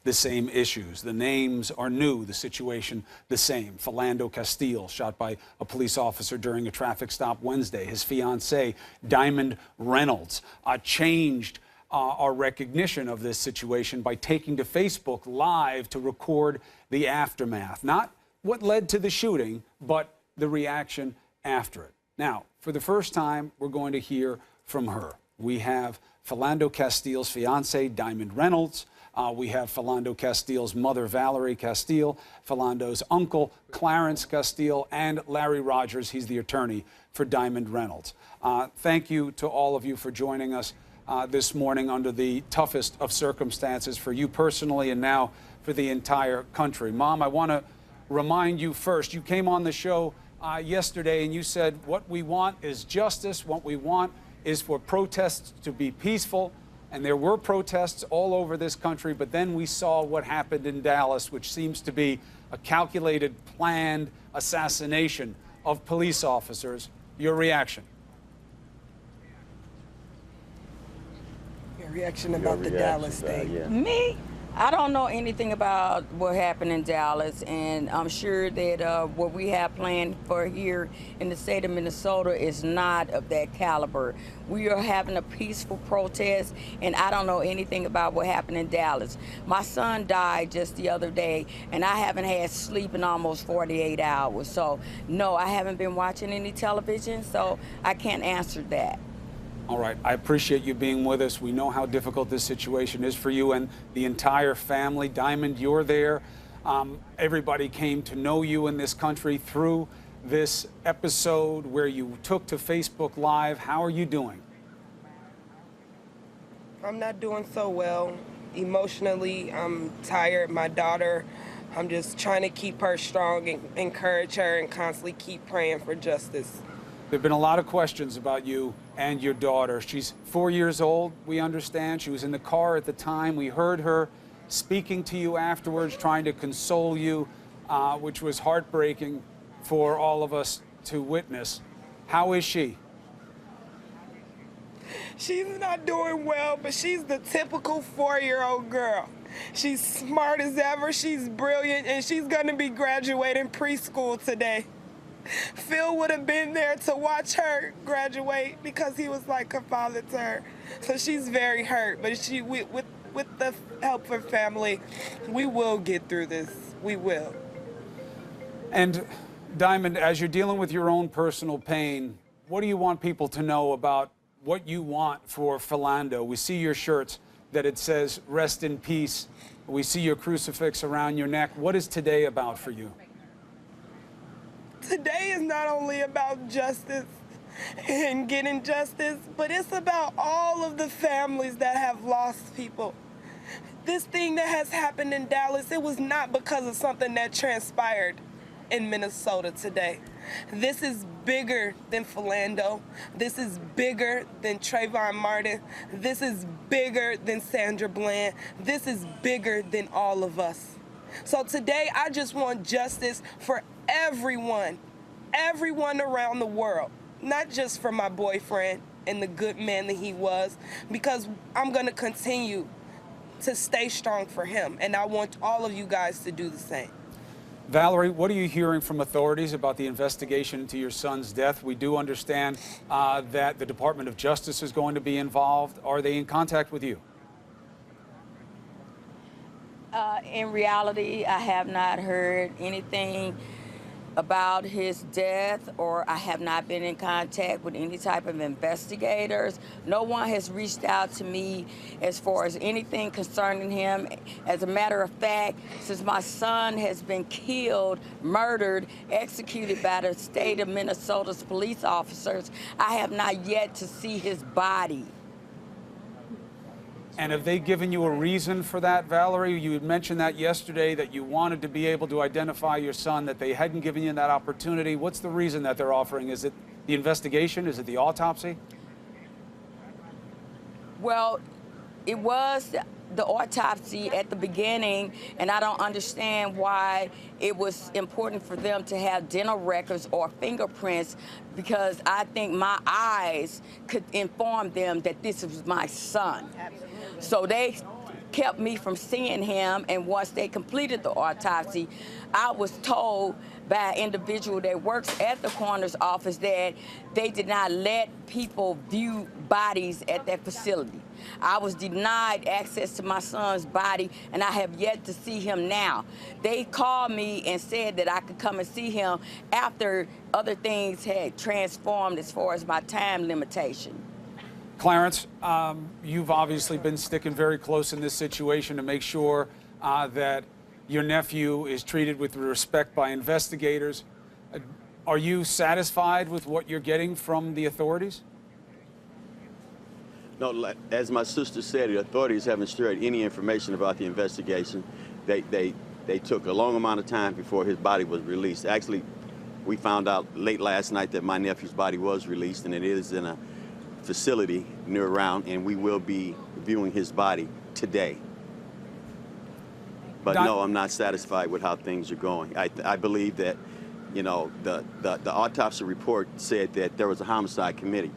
the same issues. The names are new, the situation the same. Philando Castile, shot by a police officer during a traffic stop Wednesday. His fiancée, Diamond Reynolds, changed our recognition of this situation by taking to Facebook Live to record the aftermath. Not what led to the shooting, but the reaction after it. Now, for the first time, we're going to hear from her. We have Philando Castile's fiancée, Diamond Reynolds. We have Philando Castile's mother, Valerie Castile, Philando's uncle, Clarence Castile, and Larry Rogers. He's the attorney for Diamond Reynolds. Thank you to all of you for joining us this morning under the toughest of circumstances for you personally and now for the entire country. Mom, I want to remind you first, you came on the show yesterday and you said what we want is justice, what we want is for protests to be peaceful. And there were protests all over this country, but then we saw what happened in Dallas, which seems to be a calculated, planned assassination of police officers. Your reaction? Your reaction about the Dallas thing? Yeah. Me? I don't know anything about what happened in Dallas, and I'm sure that what we have planned for here in the state of Minnesota is not of that caliber. We are having a peaceful protest, and I don't know anything about what happened in Dallas. My son died just the other day, and I haven't had sleep in almost 48 hours. So, no, I haven't been watching any television, so I can't answer that. All right, I appreciate you being with us. We know how difficult this situation is for you and the entire family. Diamond, you're there. Everybody came to know you in this country through this episode where you took to Facebook Live. How are you doing? I'm not doing so well. Emotionally, I'm tired. My daughter, I'm just trying to keep her strong and encourage her and constantly keep praying for justice. There have been a lot of questions about you and your daughter. She's 4 years old, we understand. She was in the car at the time. We heard her speaking to you afterwards, trying to console you, which was heartbreaking for all of us to witness. How is she? She's not doing well, but she's the typical 4-year-old girl. She's smart as ever, she's brilliant, and she's gonna be graduating preschool today. Phil would have been there to watch her graduate because he was like a father to her. So she's very hurt, but with the help of family, we will get through this. We will. And Diamond, as you're dealing with your own personal pain, what do you want people to know about what you want for Philando? We see your shirts that it says, "Rest in peace." We see your crucifix around your neck. What is today about for you? Today is not only about justice and getting justice, but it's about all of the families that have lost people. This thing that has happened in Dallas, it was not because of something that transpired in Minnesota today. This is bigger than Philando. This is bigger than Trayvon Martin. This is bigger than Sandra Bland. This is bigger than all of us. So today, I just want justice for everyone around the world, not just for my boyfriend and the good man that he was, because I'm gonna continue to stay strong for him, and I want all of you guys to do the same. Valerie, what are you hearing from authorities about the investigation into your son's death? We do understand that the Department of Justice is going to be involved. Are they in contact with you? In reality, I have not heard anything about his death, or I have not been in contact with any type of investigators. No one has reached out to me as far as anything concerning him. As a matter of fact, since my son has been killed, murdered, executed by the state of Minnesota's police officers, I have not yet to see his body. And have they given you a reason for that, Valerie? You had mentioned that yesterday, that you wanted to be able to identify your son, that they hadn't given you that opportunity. What's the reason that they're offering? Is it the investigation? Is it the autopsy? Well, it was the autopsy at the beginning, and I don't understand why it was important for them to have dental records or fingerprints, because I think my eyes could inform them that this was my son. Absolutely. So they kept me from seeing him. And once they completed the autopsy, I was told by an individual that works at the coroner's office that they did not let people view bodies at that facility. I was denied access to my son's body, and I have yet to see him now. They called me and said that I could come and see him after other things had transformed as far as my time limitation. Clarence, you've obviously been sticking very close in this situation to make sure that your nephew is treated with respect by investigators. Are you satisfied with what you're getting from the authorities? No, as my sister said, the authorities haven't shared any information about the investigation. They took a long amount of time before his body was released. Actually, we found out late last night that my nephew's body was released, and it is in a facility near around, and we will be viewing his body today. But no, I'm not satisfied with how things are going. I believe that, you know, the autopsy report said that there was a homicide committed,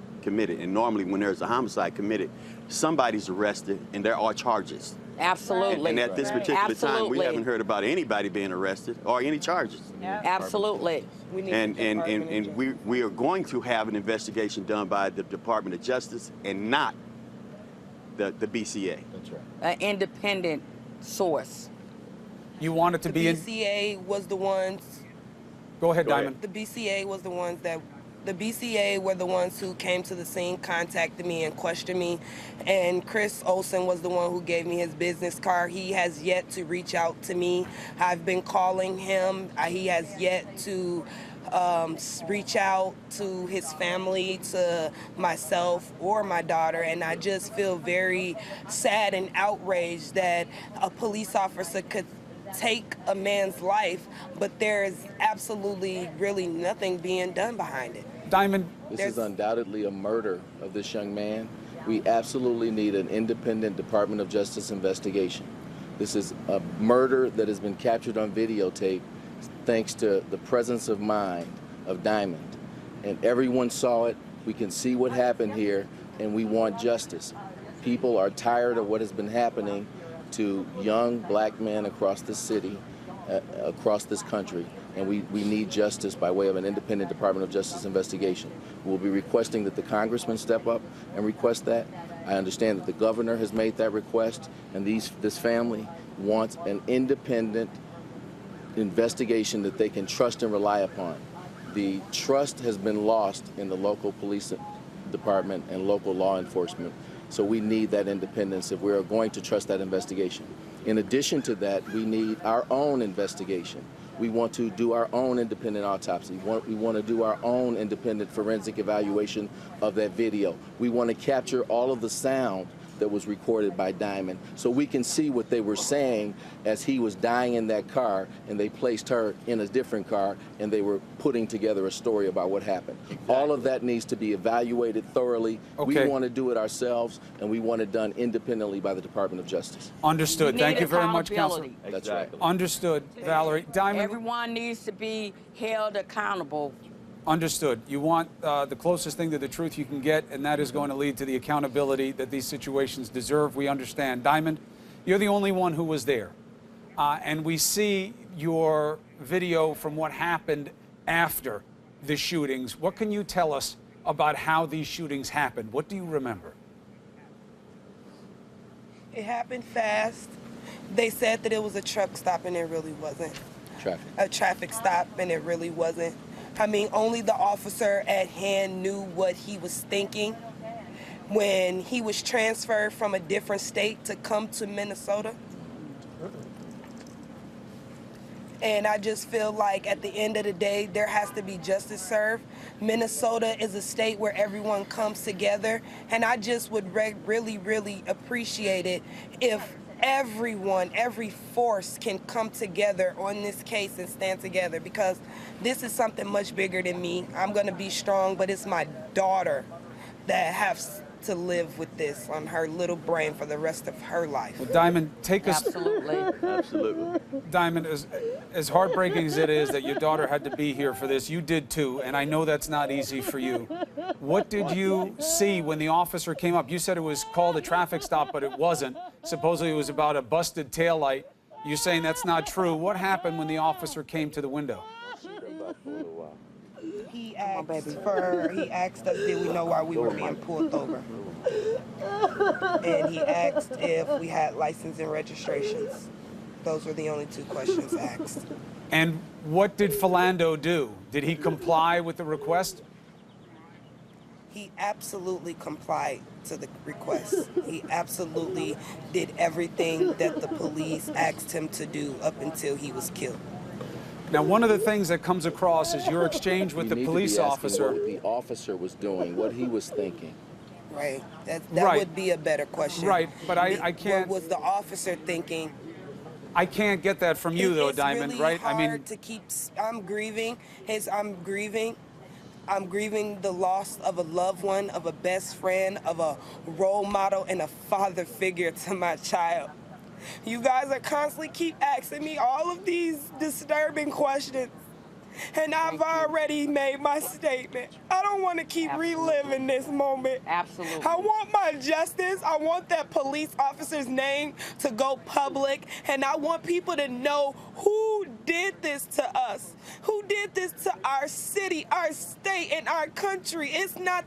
and normally when there's a homicide committed, somebody's arrested and there are charges. Absolutely. And at this particular Absolutely. time, we haven't heard about anybody being arrested or any charges. Absolutely. And we are going to have an investigation done by the Department of Justice and not the BCA. That's right. An independent source. You want it to be The in... BCA was the ones. Go ahead, Go ahead. Diamond. The BCA was the ones that. The BCA were the ones who came to the scene, contacted me, and questioned me. And Chris Olsen was the one who gave me his business card. He has yet to reach out to me. I've been calling him. He has yet to reach out to his family, to myself or my daughter. And I just feel very sad and outraged that a police officer could take a man's life, but there's absolutely really nothing being done behind it. Diamond, This is undoubtedly a murder of this young man. We absolutely need an independent Department of Justice investigation. This is a murder that has been captured on videotape thanks to the presence of mind of Diamond. And everyone saw it. We can see what happened here, and we want justice. People are tired of what has been happening to young black men across the city, across this country, and we need justice by way of an independent Department of Justice investigation. We'll be requesting that the congressman step up and request that. I understand that the governor has made that request, and this family wants an independent investigation that they can trust and rely upon. The trust has been lost in the local police department and local law enforcement. So we need that independence if we are going to trust that investigation. In addition to that, we need our own investigation. We want to do our own independent autopsy. We want to do our own independent forensic evaluation of that video. We want to capture all of the sound that was recorded by Diamond so we can see what they were saying as he was dying in that car and they placed her in a different car and they were putting together a story about what happened. Exactly. All of that needs to be evaluated thoroughly. Okay. We want to do it ourselves, and we want it done independently by the Department of Justice. understood. Thank you very much, Counselor. Accountability. That's right. Understood, Valerie. Diamond, Everyone needs to be held accountable. understood. You want the closest thing to the truth you can get, and that is going to lead to the accountability that these situations deserve. We understand. Diamond, you're the only one who was there. And we see your video from what happened after the shootings. What can you tell us about how these shootings happened? What do you remember? It happened fast. They said that it was a truck stop, and it really wasn't. Traffic. A traffic stop, and it really wasn't. I mean, only the officer at hand knew what he was thinking when he was transferred from a different state to come to Minnesota. And I just feel like at the end of the day, there has to be justice served. Minnesota is a state where everyone comes together, and I just would really, really appreciate it if everyone, every force can come together on this case and stand together, because this is something much bigger than me. I'm gonna be strong, but it's my daughter that has to live with this on her little brain for the rest of her life. Well, Diamond, take us... Absolutely. Absolutely. Diamond, as heartbreaking as it is that your daughter had to be here for this, you did too, and I know that's not easy for you. What did you see when the officer came up? You said it was called a traffic stop, but it wasn't. supposedly it was about a busted taillight. You're saying that's not true. What happened when the officer came to the window? He asked us, did we know why we were being pulled over? And he asked if we had license and registrations. Those were the only two questions asked. And what did Philando do? Did he comply with the request? He absolutely complied to the request. He absolutely did everything that the police asked him to do up until he was killed. Now, one of the things that comes across is your exchange with the police officer. What the officer was doing, what he was thinking. Right. That Right. would be a better question. Right, but I can't. What was the officer thinking? I can't get that from you, though, It's Diamond. really Right? hard I mean, to keep. I'm grieving. I'm grieving the loss of a loved one, of a best friend, of a role model, and a father figure to my child. You guys are constantly keep asking me all of these disturbing questions, and I've already made my statement. I don't want to keep reliving this moment. Absolutely. I want my justice. I want that police officer's name to go public, and I want people to know who did this to us, who did this to our city, our state, and our country. It's not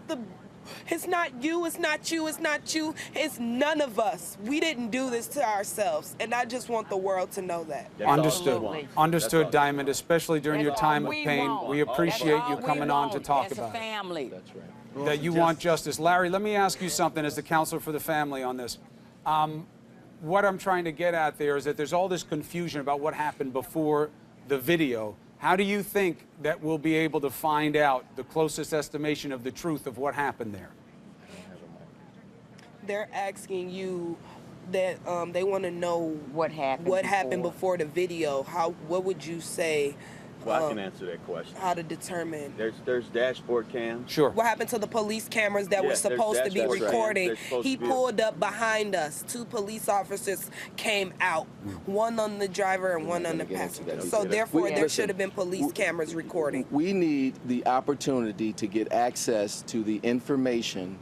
you, it's not you, it's not you, it's none of us. We didn't do this to ourselves, and I just want the world to know that. understood. Absolutely. Understood, Diamond, especially during your That's time all of we pain. want. We appreciate That's you all we coming on to want talk as about a family. That's right. that you want justice. Larry, let me ask you something as the counselor for the family on this. What I'm trying to get at there is that there's all this confusion about what happened before the video. How do you think that we'll be able to find out the closest estimation of the truth of what happened there? They're asking you that they want to know What happened before the video. What would you say? Well, I can answer that question. How to determine There's dashboard cams. Sure. what happened to the police cameras that Yeah, were supposed to be that's right. recording. They're supposed He to be- pulled up behind us. Two police officers came out, one on the driver and one on the gonna get into passenger. that So detail. therefore, there Listen, should have been police cameras recording. We need the opportunity to get access to the information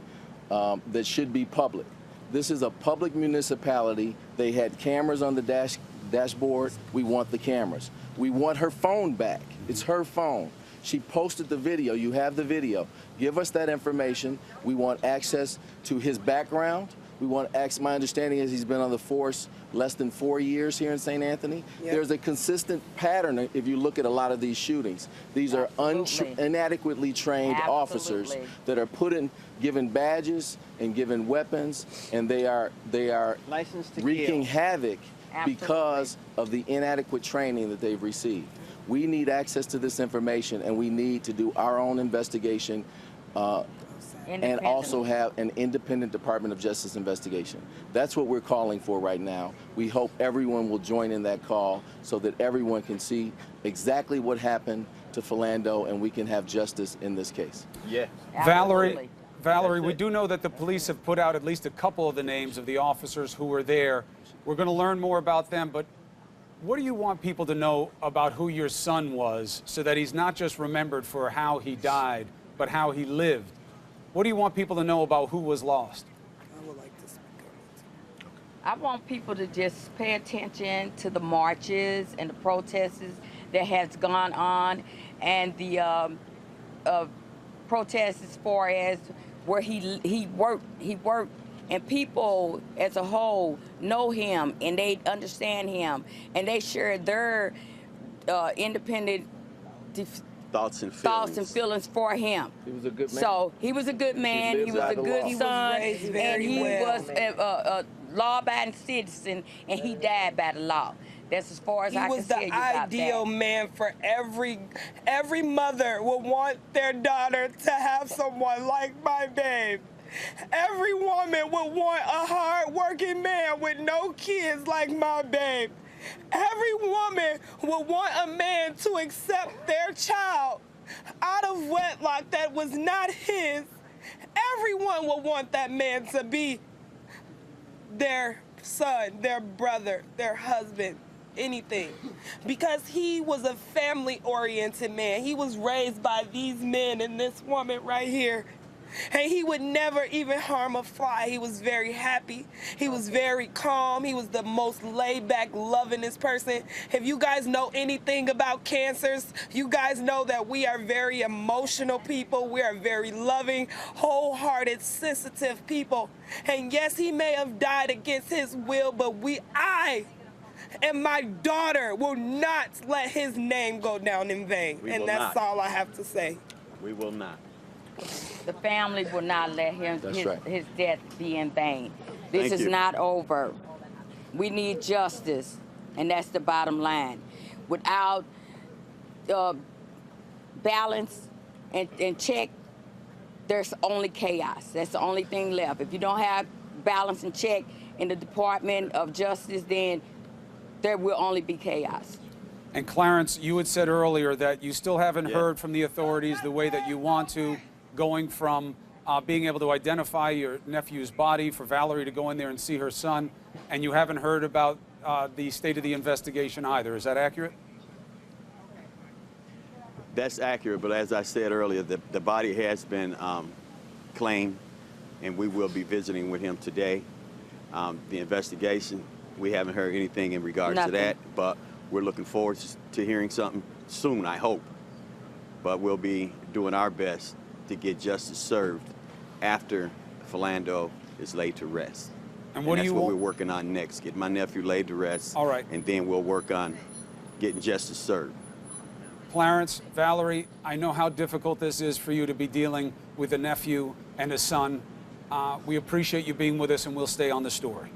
that should be public. This is a public municipality. They had cameras on the dashboard. We want the cameras. We want her phone back. It's her phone. She posted the video. You have the video. Give us that information. We want access to his background. We want access. My understanding is he's been on the force less than 4 years here in St. Anthony. Yep. There's a consistent pattern if you look at a lot of these shootings. These are Absolutely. inadequately trained officers Absolutely. that are given badges and given weapons, and they are Licensed to wreaking kill. havoc because of the inadequate training that they've received. We need access to this information, and we need to do our own investigation and also have an independent Department of Justice investigation. That's what we're calling for right now. We hope everyone will join in that call so that everyone can see exactly what happened to Philando and we can have justice in this case. Yeah. Valerie, That's we it. do know that the police have put out at least a couple of the names of the officers who were there. We're going to learn more about them, but what do you want people to know about who your son was so that he's not just remembered for how he died, but how he lived? What do you want people to know about who was lost? I would like to speak on it. I want people to just pay attention to the marches and the protests that has gone on, and the protests as far as where he worked, and people as a whole know him and they understand him and they share their independent Thoughts and feelings for him. He was a good man. So he was a good man. He lives was by a the good law. He was son, raised and very he well. was a law-abiding citizen, and he died by the law. That's as far as He I can was tell the you about ideal that. man for every mother would want their daughter to have someone like my babe. Every woman would want a hard-working man with no kids like my babe. Every woman would want a man to accept their child out of wedlock that was not his. Everyone would want that man to be their son, their brother, their husband, anything. Because he was a family-oriented man. He was raised by these men and this woman right here. And he would never even harm a fly. He was very happy. He was very calm. He was the most laid-back, lovingest person. If you guys know anything about cancers, you guys know that we are very emotional people. We are very loving, wholehearted, sensitive people. And yes, he may have died against his will, but I and my daughter will not let his name go down in vain. And that's all I have to say. We will not. The family will not let his death be in vain. This Thank is you. not over. We need justice, and that's the bottom line. Without balance and check, there's only chaos. That's the only thing left. If you don't have balance and check in the Department of Justice, then there will only be chaos. And Clarence, you had said earlier that you still haven't heard from the authorities the way that you want to, going from being able to identify your nephew's body, for Valerie to go in there and see her son, and you haven't heard about the state of the investigation either. Is that accurate? That's accurate, but as I said earlier, the body has been claimed, and we will be visiting with him today. The investigation, we haven't heard anything in regards to that, but we're looking forward to hearing something soon, I hope. But we'll be doing our best to get justice served after Philando is laid to rest. And what that's do you what want? we're working on next, get my nephew laid to rest. All right. And then we'll work on getting justice served. Clarence, Valerie, I know how difficult this is for you to be dealing with a nephew and a son. We appreciate you being with us, and we'll stay on the story.